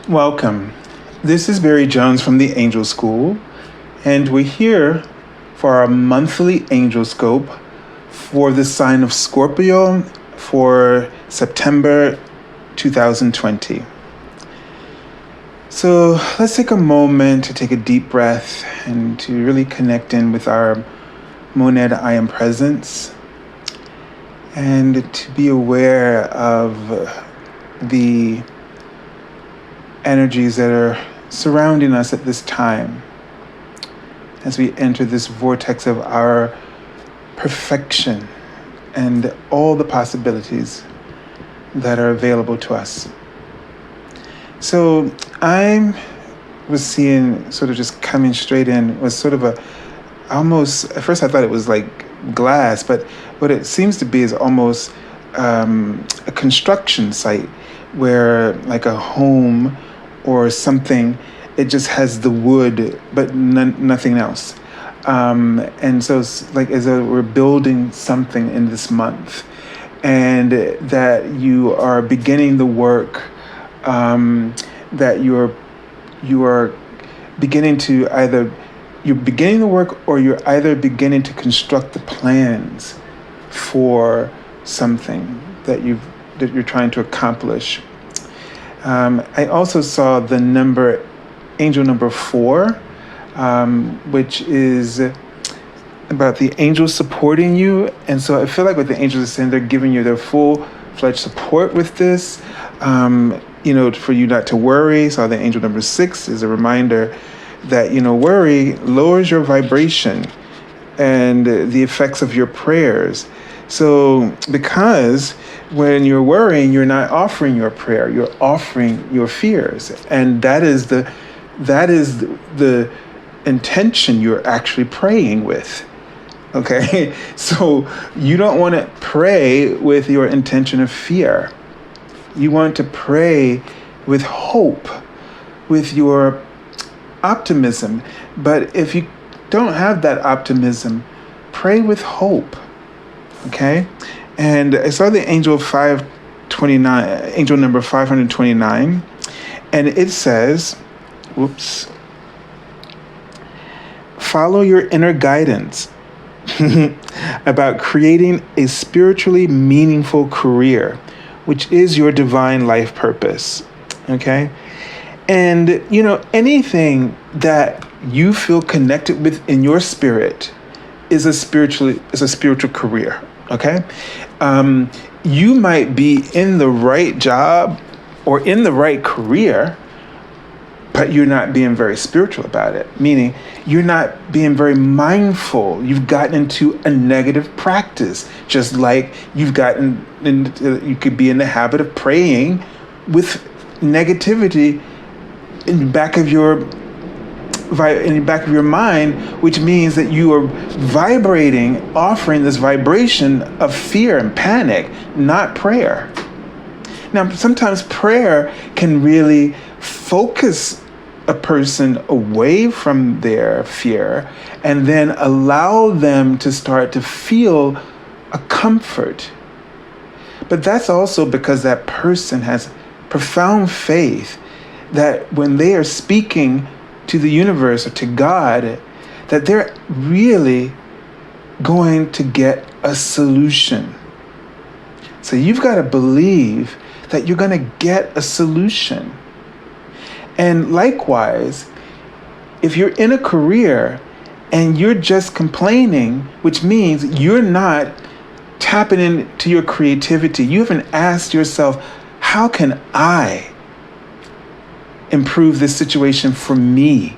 Welcome. This is Barry Jones from the Angel School, and we're here for our monthly Angelscope for the sign of Scorpio for September 2020. So let's take a moment to take a deep breath and to really connect in with our monad I am presence, and to be aware of the energies that are surrounding us at this time as we enter this vortex of our perfection and all the possibilities that are available to us. So I was seeing, sort of just coming straight in, was sort of almost, at first I thought it was like glass, but what it seems to be is almost a construction site where, like a home or something, it just has the wood, but nothing else. And so it's like as though we're building something in this month, and that you are beginning the work, that you are beginning to you're beginning the work, or you're either beginning to construct the plans for something that you're trying to accomplish. I also saw the angel number 4, which is about the angels supporting you. And so I feel like what the angels are saying, they're giving you their full-fledged support with this, for you not to worry. So the angel number 6 is a reminder that, worry lowers your vibration and the effects of your prayers. So because when you're worrying, you're not offering your prayer, you're offering your fears. And that is the intention you're actually praying with. Okay? So you don't want to pray with your intention of fear. You want to pray with hope, with your optimism. But if you don't have that optimism, pray with hope. Okay? And I saw the angel 529, angel number 529, and it says, follow your inner guidance about creating a spiritually meaningful career, which is your divine life purpose. Okay? And, anything that you feel connected with in your spirit is a spiritual career. Okay? You might be in the right job or in the right career, but you're not being very spiritual about it. Meaning, you're not being very mindful. You've gotten into a negative practice, just like you could be in the habit of praying with negativity in the back of your mind, which means that you are offering this vibration of fear and panic, not prayer. Now, sometimes prayer can really focus a person away from their fear and then allow them to start to feel a comfort. But that's also because that person has profound faith that when they are speaking to the universe or to God, that they're really going to get a solution. So you've got to believe that you're going to get a solution. And likewise, if you're in a career and you're just complaining, which means you're not tapping into your creativity, you haven't asked yourself, how can I improve this situation for me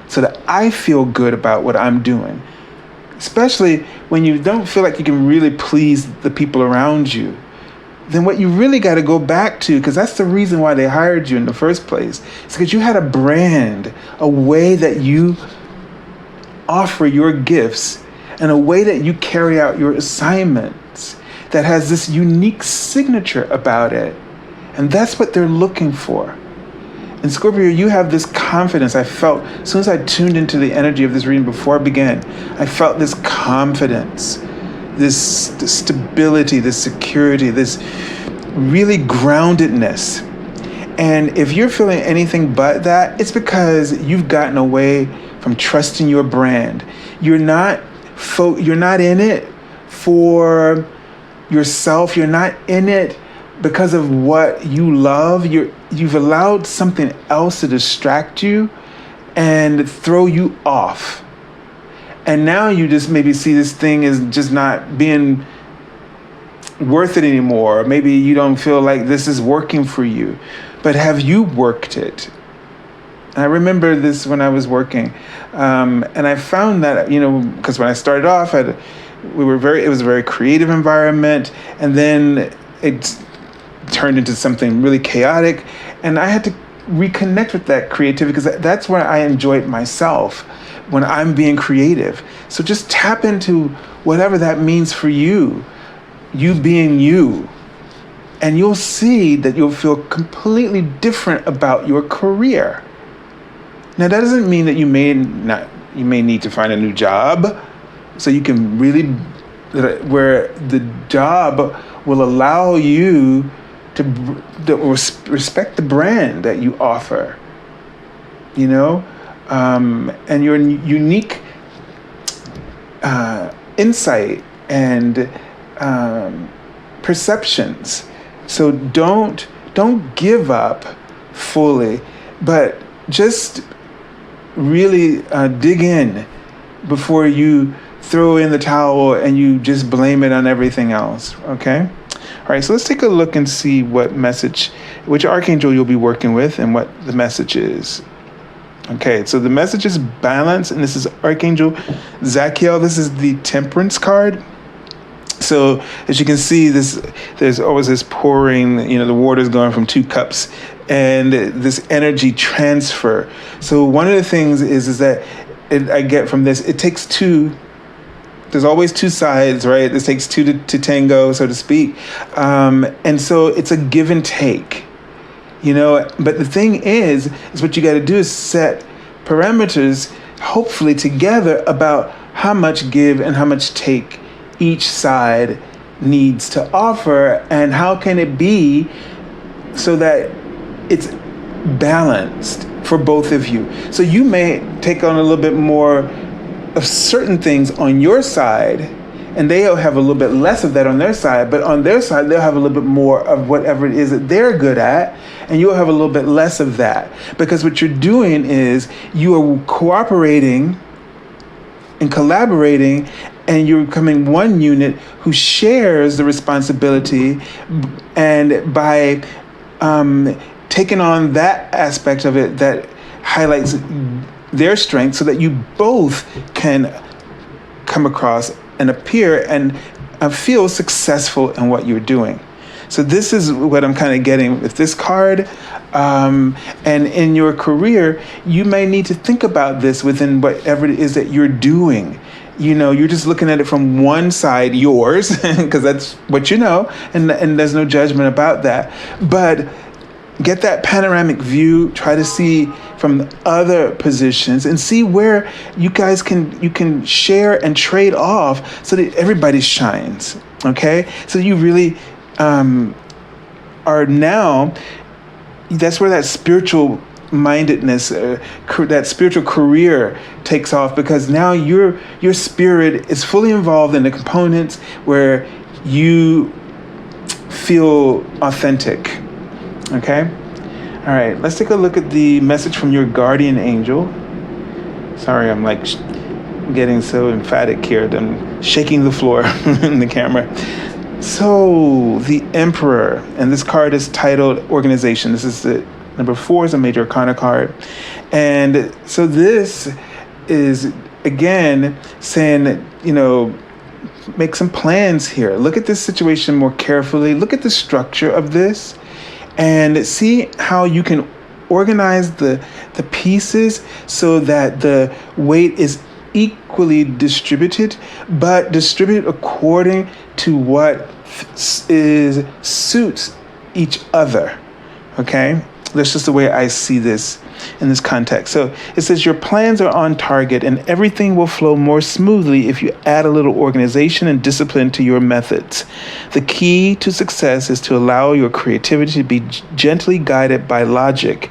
so that I feel good about what I'm doing? Especially when you don't feel like you can really please the people around you. Then what you really got to go back to, because that's the reason why they hired you in the first place, is because you had a brand, a way that you offer your gifts, and a way that you carry out your assignments that has this unique signature about it. And that's what they're looking for. In Scorpio, you have this confidence. I felt, as soon as I tuned into the energy of this reading before I began, I felt this confidence, this stability, this security, this really groundedness. And if you're feeling anything but that, it's because you've gotten away from trusting your brand. You're not in it for yourself. You're not in it because of what you love. You've allowed something else to distract you and throw you off. And now you just maybe see this thing as just not being worth it anymore. Maybe you don't feel like this is working for you. But have you worked it? I remember this when I was working, and I found that, because when I started off, it was a very creative environment, and then it turned into something really chaotic, and I had to reconnect with that creativity because that's where I enjoy it myself, when I'm being creative. So just tap into whatever that means for you being you. And you'll see that you'll feel completely different about your career. Now, that doesn't mean that you may need to find a new job, so you can really, where the job will allow you to respect the brand that you offer, and your unique insight and perceptions. So don't give up fully, but just really dig in before you throw in the towel and you just blame it on everything else, okay? All right, so let's take a look and see which archangel you'll be working with and what the message is. Okay, so the message is balance, and this is Archangel Zachiel. This is the Temperance card. So as you can see, there's always this pouring, the water's going from 2 cups, and this energy transfer. So one of the things is that I get from this, it takes 2. There's always 2 sides, right? This takes 2 to tango, so to speak. And so it's a give and take, But the thing is what you got to do is set parameters, hopefully together, about how much give and how much take each side needs to offer, and how can it be so that it's balanced for both of you. So you may take on a little bit more of certain things on your side, and they'll have a little bit less of that on their side, but on their side, they'll have a little bit more of whatever it is that they're good at, and you'll have a little bit less of that. Because what you're doing is you are cooperating and collaborating, and you're becoming one unit who shares the responsibility, and by taking on that aspect of it that highlights their strength, so that you both can come across and appear and feel successful in what you're doing. So this is what I'm kind of getting with this card. And in your career, you may need to think about this within whatever it is that you're doing. You're just looking at it from one side, yours, because that's what and there's no judgment about that. But get that panoramic view, try to see from other positions, and see where you guys can share and trade off so that everybody shines, okay? So you really are now, that's where that spiritual mindedness, that spiritual career takes off, because now your spirit is fully involved in the components where you feel authentic. Okay? All right, let's take a look at the message from your guardian angel. Sorry, I'm getting so emphatic here that I'm shaking the floor in the camera. So, the Emperor, and this card is titled Organization. This is the number 4 is a major Arcana card. And so this is, again, saying, make some plans here. Look at this situation more carefully. Look at the structure of this and see how you can organize the pieces so that the weight is equally distributed, but distributed according to what suits each other. Okay? That's just the way I see this in this context. So it says your plans are on target and everything will flow more smoothly if you add a little organization and discipline to your methods. The key to success is to allow your creativity to be gently guided by logic.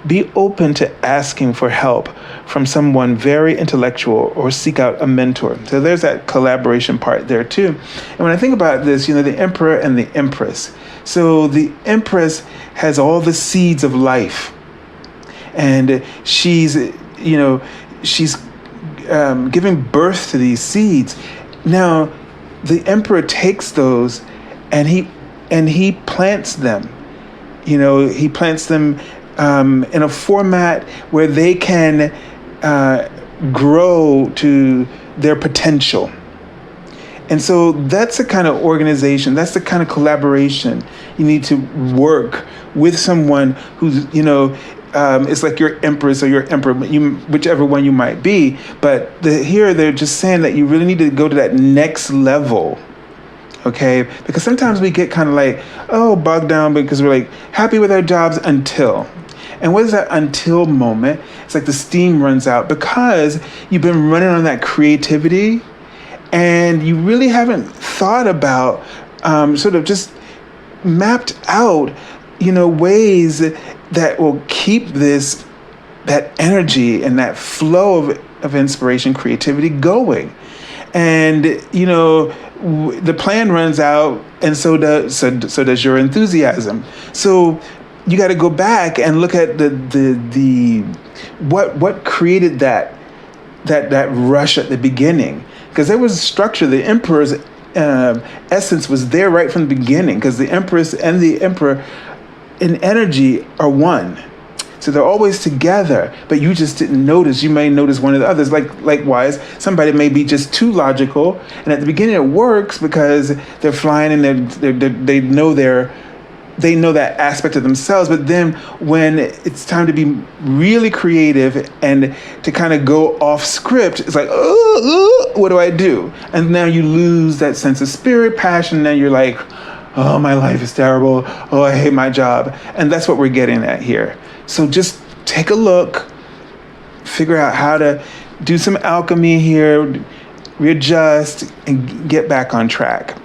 Be open to asking for help from someone very intellectual or seek out a mentor. So there's that collaboration part there too. And when I think about this, the Emperor and the Empress. So the Empress has all the seeds of life. And she's giving birth to these seeds. Now, the Emperor takes those and he plants them. He plants them in a format where they can grow to their potential. And so that's the kind of organization, that's the kind of collaboration you need to work with someone who's, it's like your empress or your emperor, whichever one you might be. But here they're just saying that you really need to go to that next level. Okay, because sometimes we get kind of bogged down because we're happy with our jobs until. And what is that until moment? It's like the steam runs out because you've been running on that creativity and you really haven't thought about, sort of just mapped out, ways that will keep that energy and that flow of inspiration, creativity going. And, the plan runs out, and so does your enthusiasm. So you got to go back and look at what created that rush at the beginning, because there was structure. The Emperor's essence was there right from the beginning, because the Empress and the Emperor in energy are one. So they're always together, but you just didn't notice. You may notice one of the others. Likewise, somebody may be just too logical, and at the beginning it works because they're flying and they know that aspect of themselves. But then when it's time to be really creative and to kind of go off script, it's like, what do I do? And now you lose that sense of spirit, passion. Now you're like, oh, my life is terrible. Oh, I hate my job. And that's what we're getting at here. So just take a look, figure out how to do some alchemy here, readjust, and get back on track.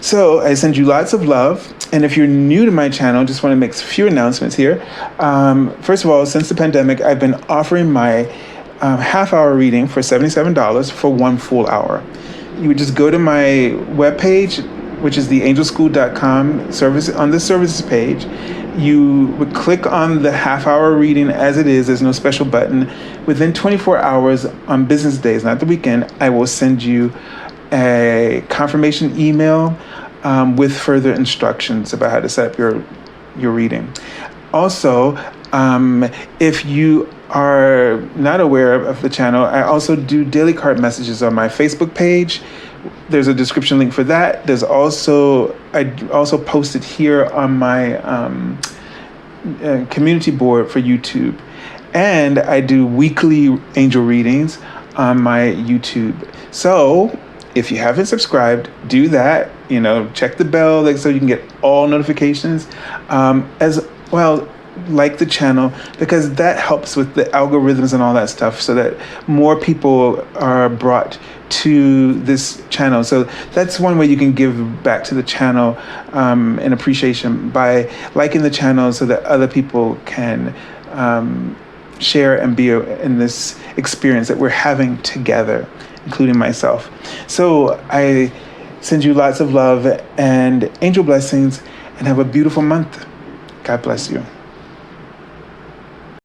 So I send you lots of love. And if you're new to my channel, just want to make a few announcements here. First of all, since the pandemic, I've been offering my half-hour reading for $77 for 1 full hour. You would just go to my webpage, which is the angelscope.com service. On the services page, you would click on the half-hour reading as it is. There's no special button. Within 24 hours on business days, not the weekend, I will send you a confirmation email with further instructions about how to set up your reading. Also, if you are not aware of the channel, I also do daily card messages on my Facebook page. There's a description link for that. I also posted here on my community board for YouTube. And I do weekly angel readings on my YouTube. So if you haven't subscribed, do that. Check the bell so you can get all notifications. As well, like the channel, because that helps with the algorithms and all that stuff, so that more people are brought to this channel. So that's one way you can give back to the channel in appreciation, by liking the channel so that other people can share and be in this experience that we're having together, including myself. So I send you lots of love and angel blessings, and have a beautiful month. God bless you.